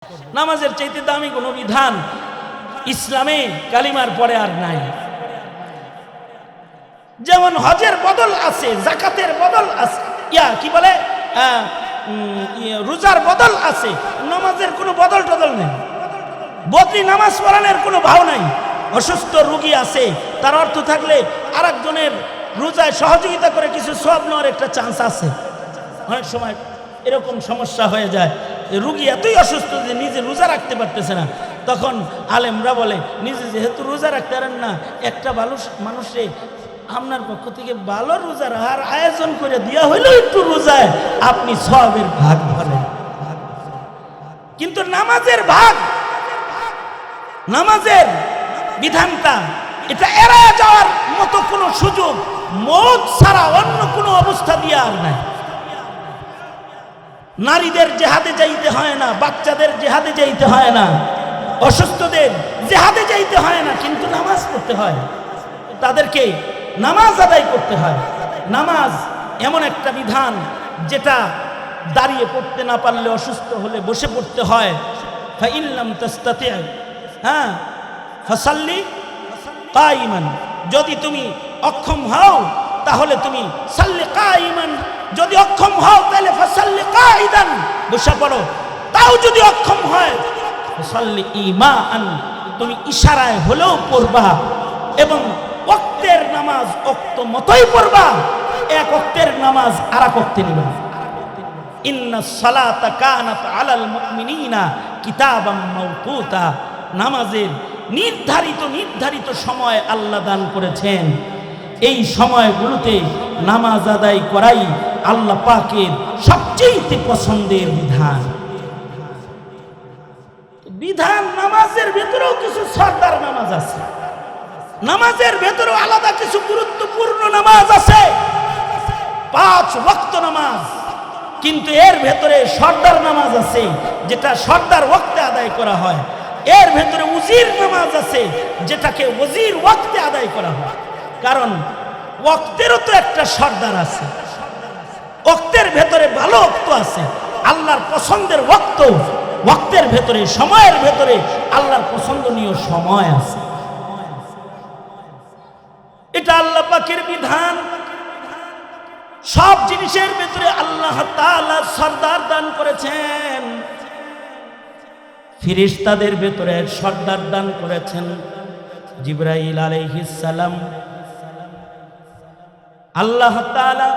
নামাজের চাইতে দামি কোনো বিধান ইসলামে কালিমার পরে আর নাই। যেমন হজের বদল আছে, যাকাতের বদল আছে, কি বলে রোজার বদল আছে, নামাজের কোনো বদল টদল নেই। বদলি নামাজ পড়ানোর কোনো ভাও নাই। অসুস্থ রোগী আছে, তার অর্থ থাকলে আর একজনের রোজায় সহযোগিতা করে কিছু সওয়াব নেওয়ার একটা চান্স আছে। অনেক সময় এরকম সমস্যা হয়ে যায়, রোগী এতই অসুস্থ যে নিজে রোজা রাখতে পারতেছে না, তখন আলেমরা বলে নিজে যেহেতু রোজা রাখতে পারেন না, একটা ভালো মানুষে আপনার পক্ষ থেকে ভালো রোজা রাখার আয়োজন করে দেওয়া হইলো একটু রোজায়, আপনি সওয়াবের ভাগ ধরেন। কিন্তু নামাজের ভাগ, নামাজের বিধানটা এটা এড়ায় যাওয়ার মতো কোনো সুযোগ মওত ছাড়া অন্য কোনো অবস্থা দিয়ে আর নাই। নারীদের জেহাদে যাইতে হয় না, বাচ্চাদের জেহাদে যাইতে হয় না, অসুস্থদের জেহাদে যাইতে হয় না, কিন্তু নামাজ পড়তে হয়, তাদেরকে নামাজ আদায় করতে হয়। নামাজ এমন একটা বিধান যেটা দাঁড়িয়ে পড়তে না পারলে, অসুস্থ হলে বসে পড়তে হয়। ফাইন লাম তাস্তাতি ফাসাল্লি কাইমান, যদি তুমি অক্ষম হও তাহলে তুমি সাল্লি কাইমান, যদি অক্ষম হও তাহলে ফাসাল্লি কাইদান, বসে পড়ো। তাও যদি অক্ষম হয় ফাসাল্লি ইমান, তুমি ইশারায় হলেও পড়বা, এবং ওয়াক্তের নামাজ ওয়াক্ত মতোই পড়বা, এক ওয়াক্তের নামাজ আর এক ওয়াক্তে নিবা। ইন্নাস সালাতা কানাত আলাল মুমিনিনা কিতাবাম মাওকুতা, নামাজের নির্ধারিত সময় আল্লাহ দান করেছেন। এই সময়গুলোতে নামাজ আদায় করাই আল্লাহ পাকের সবচেয়ে পছন্দের বিধান। নামাজের ভেতরেও কিছু সরদার নামাজ আছে, নামাজের ভেতরেও আলাদা কিছু গুরুত্বপূর্ণ নামাজ আছে, 5 ওয়াক্ত নামাজ। কিন্তু এর ভেতরে সরদার নামাজ আছে, যেটা সরদার ওয়াক্তে আদায় করা হয়। এর ভেতরে উজির নামাজ আছে, যেটাকে ওজির ওয়াক্তে আদায় করা হয়। কারণ ওয়াক্তেরও তো একটা সরদার আছে, ওয়াক্তের ভেতরে ভালো ওয়াক্ত আছে, আল্লাহর পছন্দের ওয়াক্ত, ওয়াক্তের ভেতরে সময়ের ভেতরে আল্লাহর পছন্দনীয় সময় আছে। এটা আল্লাহ পাকের বিধান। সব জিনিসের ভেতরে আল্লাহ তাআলা সরদার দান করেছেন। ফেরেশতাদের ভেতরে সরদার দান করেছেন জিবরাইল আলাইহিস সালাম। আল্লাহ তাআলা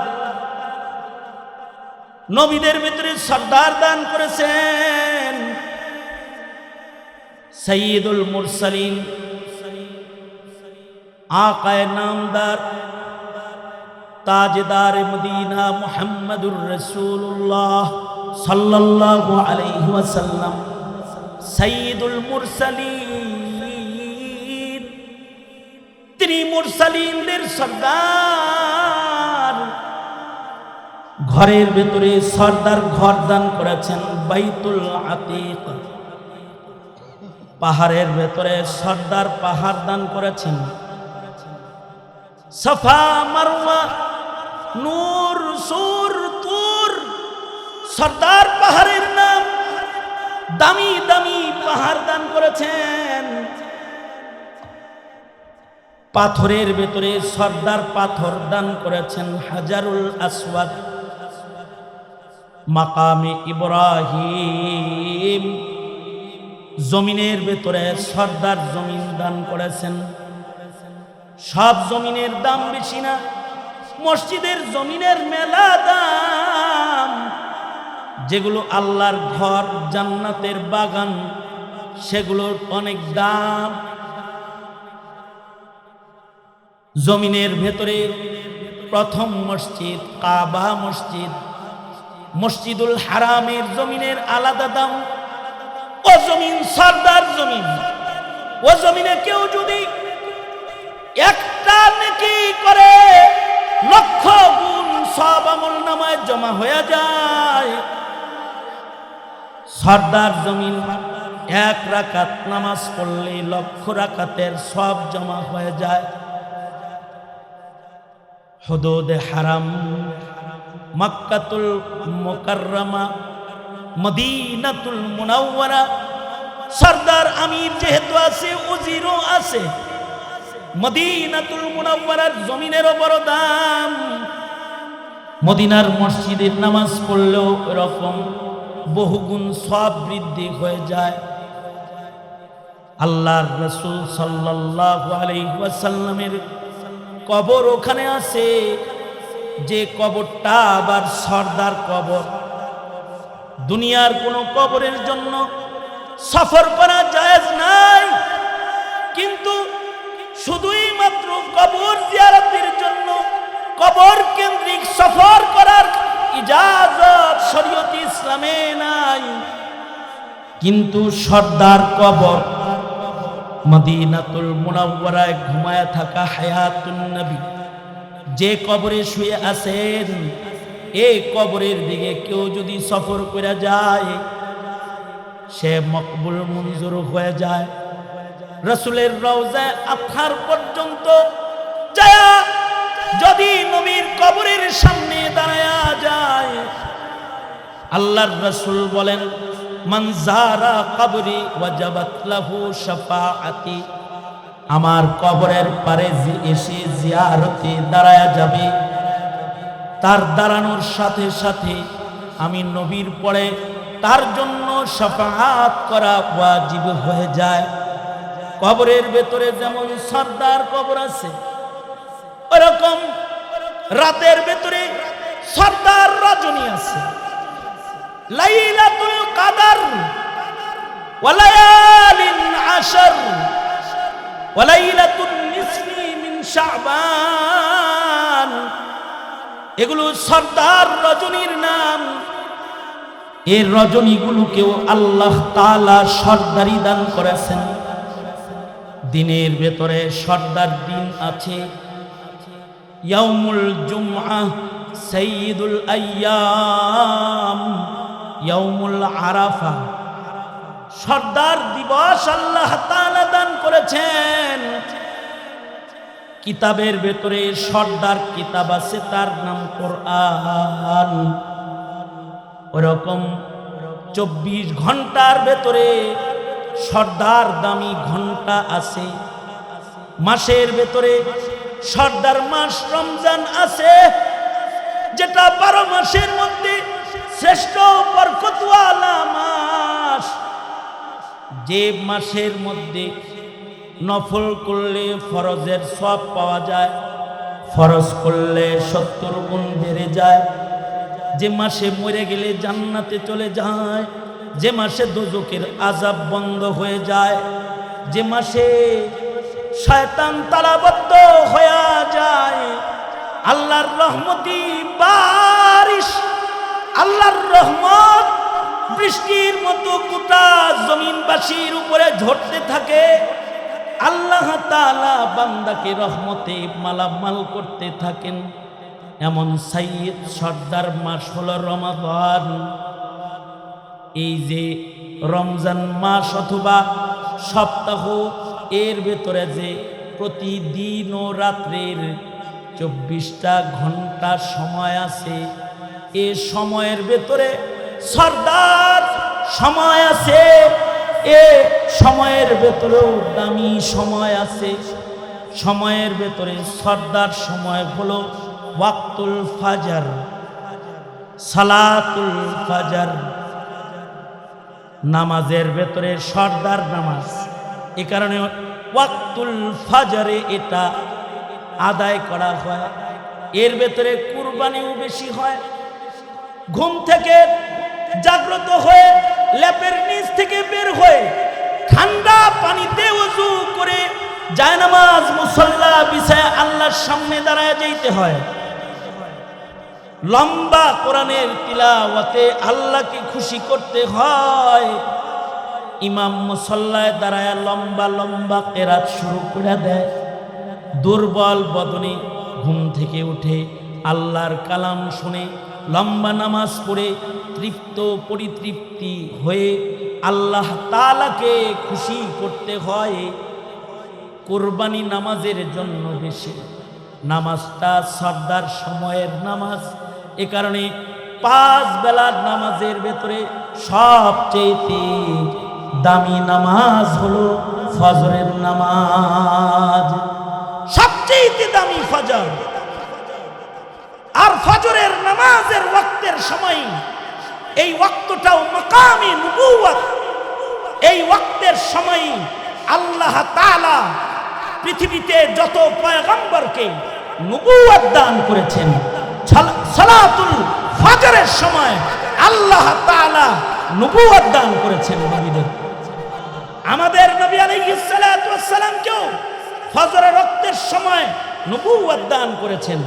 নবীদের ভেতরে সরদার দান করেছেন সাইয়্যিদুল মুরসালিন, আকায়ে নামদার, তাজদার মদিনা মুহাম্মাদুর রাসূলুল্লাহ সাল্লাল্লাহু আলাইহি ওয়াসাল্লাম, সাইয়্যিদুল মুরসালিন, তিনি মুরসালিনদের সরদার। ঘরের ভেতরে সরদার ঘর দান করেছেন বাইতুল আতিক, পাহাড়ের ভেতরে সরদার পাহাড় দান করেছেন। সাফা মারওয়া নূর সুর তুর সরদার পাহাড়ের নাম, দামি দামি পাহাড় দান করেছেন। পাথরের ভেতরে সরদার পাথর দান করেছেন হাজারুল আসওয়াদ, মাকামে ইব্রাহিম। জমিনের ভেতরে সরদার জমিন দান করেছেন। সব জমিনের দাম বেশি না, মসজিদের জমিনের মেলা দাম। যেগুলো আল্লাহর ঘর, জান্নাতের বাগান, সেগুলোর অনেক দাম। জমিনের ভেতরে প্রথম মসজিদ কাবা মসজিদ, মসজিদুল হারামের জমিনের আলাদা দাম। ও জমিন সরদার জমিন, ও জমিনে কেউ যদি একটা নেকি করে লক্ষ গুণ সব আমল নামায় জমা হয়ে যায়। সরদার জমিন 1 রাকাত নামাজ পড়লে লক্ষ রাকাতের সব জমা হয়ে যায়। হুদুদে হারাম, মক্কাতুল মুকাররমা, মদিনাতুল মুনাওয়ারা, সরদার আমির যেহেতু আছে, উজিরও আছে। মদিনাতুল মুনাওয়ারার জমিনেরও বড় দাম। মদিনার মসজিদের নামাজ পড়লেও এরকম বহুগুণ সওয়াব বৃদ্ধি হয়ে যায়। আল্লাহর রাসূল সাল্লাল্লাহু আলাইহি ওয়াসাল্লামের কবর ওখানে আছে, যে কবরটা আবার সরদার কবর। দুনিয়ার কোনো কবরের জন্য সফর করা জায়েজ নাই, কিন্তু শুধুই মাত্র কবর জিয়ারতের জন্য কবর কেন্দ্রিক সফর করার ইজাজত শরীয়ত ইসলামে নাই। কিন্তু সরদার কবর মদিনাতুল মুনাওয়ারায় ঘুমায় থাকা হায়াতুন নবী, যে কবরে শুয়ে আছেন, এই কবরের দিকে কেউ যদি সফর করে যায়, সে মকবুল মঞ্জুর হয়ে যায়। রাসূলের রওজায় আতহার পর্যন্ত যায় যদি নবীর কবরের সামনে দাঁড়ায়া যায়, আল্লাহর রাসূল বলেন, মান যারা কবরি ওয়াজাবাত লাহু শাফাআতি, আমার কবরের পারে যে এসে জিয়ারতে দাঁড়ায়া যাবে, তার দাঁড়ানোর সাথে সাথে আমি নবীর পরে তার জন্য শাফাআত করা ওয়াজিব হয়ে যায়। কবরের ভেতরে যেমন সরদার কবর আছে, ওরকম রাতের ভেতরে সরদার রজনী আছে। লাইলাতুল কদর ওয়া লায়ালিন আশর ওয়া লাইলাতুন নিসফি মিন শাবান, এগুলো সরদার রজনীর নাম। এই রজনীগুলোকেও আল্লাহ তাআলা সরদারি দান করেছেন। দিনের ভেতরে সরদার দিন আছে, ইয়াউমুল জুমআহ, সাইয়্যিদুল আইয়াম, ইয়াউমুল আরাফা, সরদার দিবস আল্লাহ তাআলা দান করেছেন। কিতাবের ভেতরে সরদার কিতাব আছে, তার নাম কোরআন। ওরকম 24 ঘন্টার ভেতরে সরদার দামি ঘন্টা আছে। মাসের ভেতরে সরদার মাস রমজান আছে, যেটা 12 মাসের মধ্যে শ্রেষ্ঠ বরকতওয়ালা মাস। যে মাসের মধ্যে নফল করলে ফরজের সওয়াব পাওয়া যায়, ফরজ করলে 70 গুণ বেড়ে যায়। যে মাসে মরে গেলে জান্নাতে চলে যায়, যে মাসে দোজখের আযাব বন্ধ হয়ে যায়, যে মাসে শয়তান তালাবদ্ধ হয়ে যায়, আল্লাহর রহমতি বারিশ, আল্লাহর রহমত বৃষ্টির মতো গোটা জমিনবাসীর উপরে ঝরতে থাকে। আল্লাহ তাআলা বান্দাকে রহমতে মালামাল করতে থাকেন। এমন সাইয়্যিদ সরদার মাস হলো রমাদান। এই যে রমজান মাস অথবা সপ্তাহ, এর ভেতরে যে প্রতিদিন ও রাত্রের 24টা ঘন্টা সময় আছে, এ সময়ের ভেতরে সরদার সময় আছে, এ সময়ের ভেতরেও দামি সময় আছে। সময়ের ভেতরে সরদার সময় হলো ওয়াক্তুল ফাজর, সালাতুল ফাজর। নামাজের ভেতরে সরদার নামাজ, এ কারণে ওয়াক্তুল ফাজরে এটা আদায় করা হয়। এর ভেতরে কুরবানিও বেশি হয়। ঘুম থেকে জাগ্রত হয়ে লেপের নিচ থেকে বের হয়ে ঠান্ডা পানিতে ওযু করে জায়নামাজ মুসল্লা বিছায় আল্লাহর সামনে দাঁড়ায় যাইতে হয়। লম্বা কোরআনের তিলাওয়াতে আল্লাহকে খুশি করতে হয়। ইমাম মুসল্লায় দাঁড়ায় লম্বা লম্বা কেরাত শুরু করে দেয়। দুর্বল বদনে ঘুম থেকে উঠে আল্লাহর কালাম শুনে লম্বা নামাজ পড়ে তৃপ্ত পরিতৃপ্তি হয়ে আল্লাহ তাআলাকে খুশি করতে হয়। কুরবানি নামাজের জন্য বেশি, নামাজটা সরদার সময়ের নামাজ। এ কারণে 5 বেলার নামাজের ভেতরে সবচেয়ে দামি নামাজ হলো ফজরের নামাজ। সবচেয়ে দামি ফজর। আর ফজরের নামাজের ওয়াক্তের সময়, এই ওয়াক্তটাও মাকামে নবুওয়াত। এই ওয়াক্তের সময় আল্লাহ তাআলা পৃথিবীতে যত পয়গম্বরকে নবুওয়াত দান করেছেন, সালাতুল ফজরের সময় আল্লাহ তাআলা নবুওয়াত দান করেছেন নবীদের। আমাদের নবী আলাইহিস সালাতু ওয়াস সালামকেও ফজরের ওয়াক্তের সময় নবুওয়াত দান করেছেন।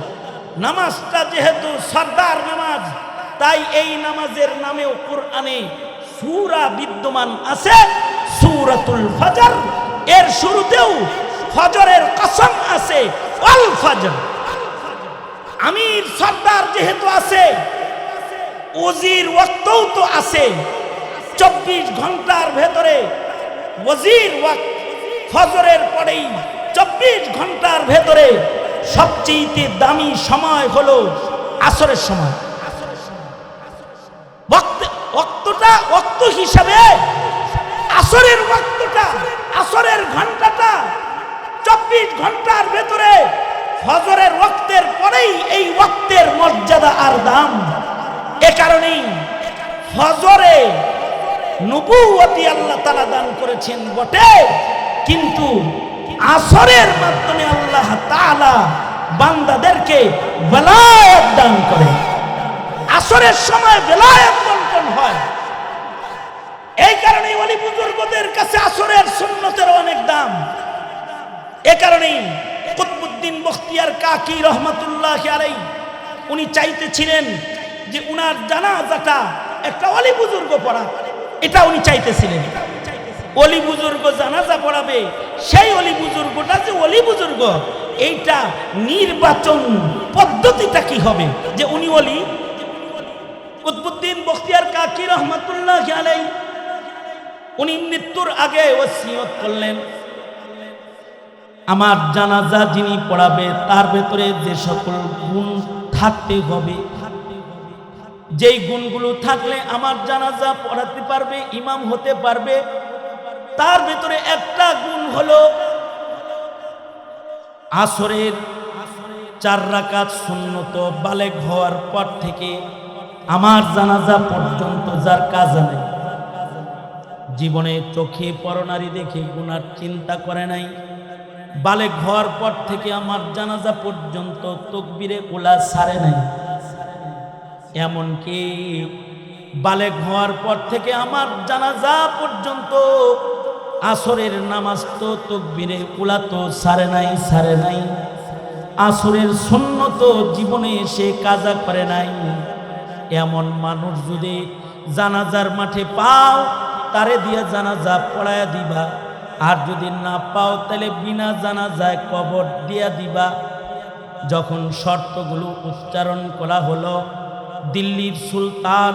নামাজটা যেহেতু সরদার নামাজ, তাই এই নামাজের নামেও কোরআনে সূরা বিদ্যমান আছে, সূরাতুল ফজর। এর শুরুতেও ফজরের কসম আছে, ওয়াল ফজর। আমির সরদার যেহেতু আছে, ওজির ওয়াক্তও তো আছে। 24 ঘন্টার ভেতরে ওজির ওয়াক্ত ফজরের পরেই 24 ঘন্টার ভেতরে সবচেয়ে দামি সময় হলো আসরের সময়। ওয়াক্ত হিসাবে আসরের ওয়াক্তটা, আসরের ঘন্টাটা 24 ঘন্টার ভেতরে ফজরের ওয়াক্তের পরেই এই ওয়াক্তের মর্যাদা আর দাম। এ কারণেই ফজরে নবুওয়াতি আল্লাহ তাআলা দান করেছেন বটে, কিন্তু আসরের মাধ্যমে আল্লাহ তাআলা বান্দাদেরকে বেলায়েত দান করে। আসরের সময় বেলায়েত বন্টন হয়। এই কারণে ওলি বুজুর্গদের কাছে আসরের সুন্নতের অনেক দাম। এ কারণেই কুতবুদ্দিন বখতিয়ার কাকি রহমাতুল্লাহ আলাইহি উনি চাইতেছিলেন যে উনার জানাজাটা একটা ওলি বুজুর্গ পড়া, এটা উনি চাইতেছিলেন। ওলি বুজুর্গ জানাজা পড়াবে, সেই ওলি বুজুর্গটা যে ওলি বুজুর্গ, এইটা নির্বাচন পদ্ধতিটা কি হবে যে উনি ওলি? কুতবুদ্দিন বখতিয়ার কাকি রহমাতুল্লাহ আলাইহি উনি মৃত্যুর আগে ওসিয়ত করলেন, আমার জানাজা যিনি পড়াবে তার ভেতরে যে সকল গুণ থাকতে হবে, যেই গুণগুলো থাকলে আমার জানাজা পড়াতে পারবে, ইমাম হতে পারবে, তার ভেতরে একটা গুণ হলো আসরের 4 রাকাত সুন্নত বালেগ হওয়ার পর থেকে আমার জানাজা পর্যন্ত যার কাজা নেই, জীবনে চোখে পরনারী দেখে গুনার চিন্তা করে নাই, বালেগ হওয়ার পর থেকে আমার জানাজা পর্যন্ত তাকবীরে উলা ছাড়ে নাই, এমনকি বালেগ হওয়ার পর থেকে আমার জানাজা পর্যন্ত আসরের নামাজ তো তাকবীরে উলা তো ছাড়ে নাই, আসরের সুন্নত জীবনে সে কাজা করে নাই। এমন মানুষ যদি জানাজার মাঠে পাও, তারে দিয়ে জানাজা পড়ায়া দিবা, আর যদি না পাও তাহলে বিনা জানাজায় কবর দিয়া দিবা। যখন শর্তগুলো উচ্চারণ করা হলো, দিল্লির সুলতান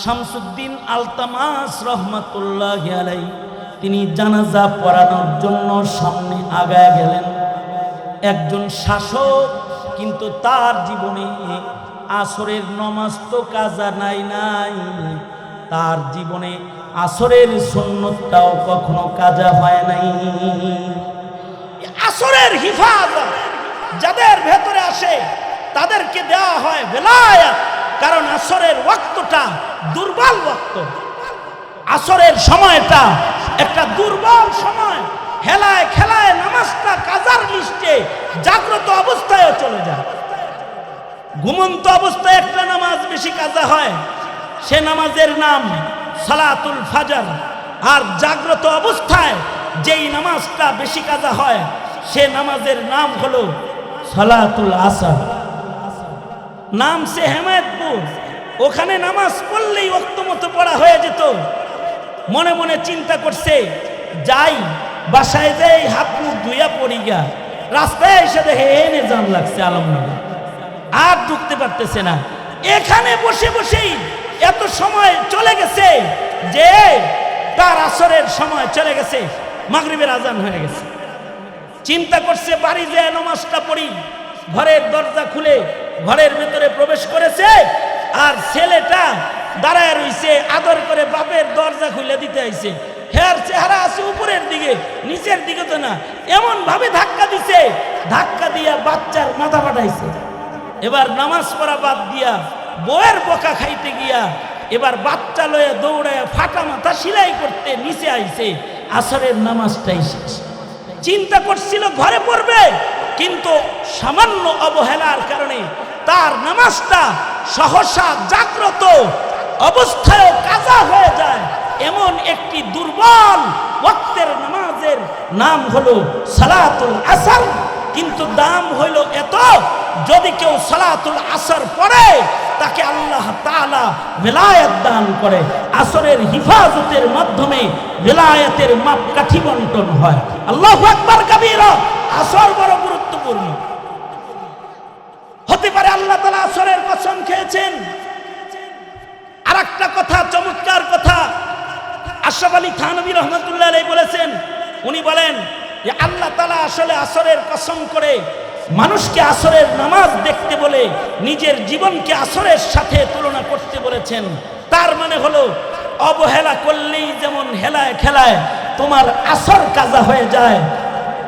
শামসুদ্দিন আলতামাস রহমাতুল্লাহ আলাইহি তিনি জানাজা পড়ানোর জন্য সামনে আগায় গেলেন। একজন শাসক, কিন্তু তার জীবনে আসরের নামাজ তো কাজা নাই, তার জীবনে আসরের সুন্নতটাও কখনো কাজা হয় নাই। আসরের হিফাজত যাদের ভেতরে আসে তাদেরকে দেওয়া হয় বেলায়েত, কারণ আসরের ওয়াক্তটা দুর্বল ওয়াক্ত। আসরের সময়টা একটা দুর্বল সময়, হেলায় খেলায় নামাজটা কাজার লিস্টে জাগ্রত অবস্থায় চলে যায়। ঘুমন্ত অবস্থায় একটা নামাজ বেশি কাজা হয়, সে নামাজের নাম সালাতুল ফজর। আর জাগ্রত অবস্থায় যেই নামাজটা বেশি কাজা হয়, সে নামাজের নাম হলো সালাতুল আসর। নাম সে হেমায়তপুর, ওখানে নামাজ পড়লেই ওয়াক্ত মতো পড়া হয়ে যেত। মনে মনে চিন্তা করছে, যাই বাসায় যাই হাত মুখ ধুইয়া পড়ি গা, রাস্তায় এসে দেখে এনে জাম লাগছে আলমনগর, আর ঢুকতে পারতেছে না। এখানে বসে বসেই এত সময় চলে গেছে যে তার আসরের সময় চলে গেছে, মাগরিবের আজান হয়ে গেছে। চিন্তা করছে বাড়ি যেয়ে নামাজটা পড়ি। ঘরের দরজা খুলে ঘরের ভেতরে প্রবেশ করেছে, আর ছেলেটা দাঁড়ায় রইছে, আদর করে বাপের দরজা খুলে দিতে আইছে। হের চেহারা আছে উপরের দিকে, নিচের দিকে তো না, এমন ভাবে ধাক্কা দিছে, ধাক্কা দিয়া বাচ্চার মাথা ফাটাইছে। এবার নামাজ পড়া বাদ দিয়া বউয়ের বকা খাইতে গিয়া এবার বাচ্চা লয়ে দৌড়ায় ফাটা মাথা সিলাই করতে নিচে আইছে। আসরের নামাজটাই শেষ। চিন্তা করছিল ঘরে পড়বে, কিন্তু সামান্য অবহেলার কারণে তার নামাজটা সহসা জাগ্রত অবস্থায় কাজা হয়ে যায়। এমন একটি দুর্বল ওয়াক্তের নামাজের নাম হলো সালাতুল আসর। কিন্তু দাম হইল এত, যদি কেউ সালাতুল আসর পড়ে তাকে আল্লাহ তাআলা বেলায়েত দান করে। আসরের হিফাজতের মাধ্যমে বেলায়েতের মাপকাঠি বন্টন হয়। আল্লাহু আকবার কাবীরা। আসর বড় গুরুত্বপূর্ণ। হতে পারে আল্লাহ তাআলা আসরের কসম খেয়েছেন। আরেকটা কথা, চমৎকার কথা আশরাফ আলী থানভী রহমাতুল্লাহ আলাইহি বলেছেন। উনি বলেন যে আল্লাহ তাআলা আসলে আসরের কসম করে মানুষকে আসরের নামাজ দেখতে বলে নিজের জীবনকে আসরের সাথে তুলনা করতে বলেছেন। তার মানে হলো অবহেলা করলেই যেমন হেলায় খেলায় তোমার আসর কাজা হয়ে যায়,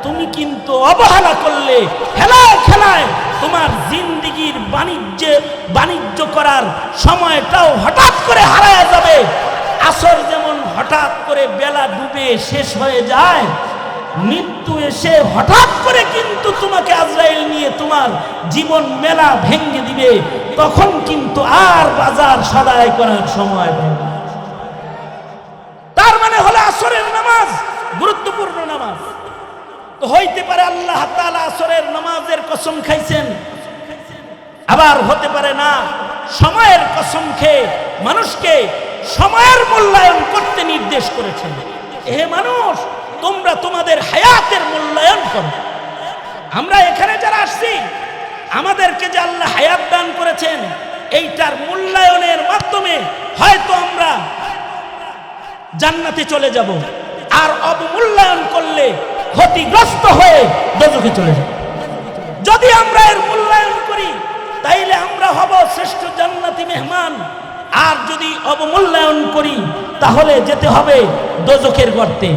তুমি কিন্তু অবহেলা করলে হেলায় খেলায় তোমার জিন্দেগির বাণিজ্য করার সময়টাও হঠাৎ করে হারায় যাবে। আসর যেমন হঠাৎ করে বেলা ডুবে শেষ হয়ে যায়, মৃত্যু এসে হঠাৎ করে কিন্তু তোমাকে আজরাইল নিয়ে তোমার জীবন মেলা ভেঙে দিবে। তখন কিন্তু আর বাজার সদাই করার সময় পাবে না। তার মানে হলো আসরের নামাজ গুরুত্বপূর্ণ নামাজ। তো হইতে পারে আল্লাহ তাআলা আসরের নামাজের কসম খাইছেন, আবার হতে পারে না সময়ের কসম খেয়ে মানুষকে সময়ের মূল্যায়ন করতে নির্দেশ করেছেন। হে মানুষ, তোমরা তোমাদের হায়াতের মূল্যায়ন করো। আমরা এখানে যারা আসছি, আমাদেরকে যে আল্লাহ হায়াত দান করেছেন, এইটার মূল্যায়নের মাধ্যমে হয়তো আমরা জান্নাতে চলে যাব, আর অবমূল্যায়ন করলে ক্ষতিগ্রস্ত হয়ে দোজখে চলে যাব। যদি আমরা এর মূল্যায়ন করি তাইলে আমরা হব শ্রেষ্ঠ জান্নাতি মেহমান, আর যদি অবমূল্যায়ন করি তাহলে যেতে হবে দোজখের গর্তে।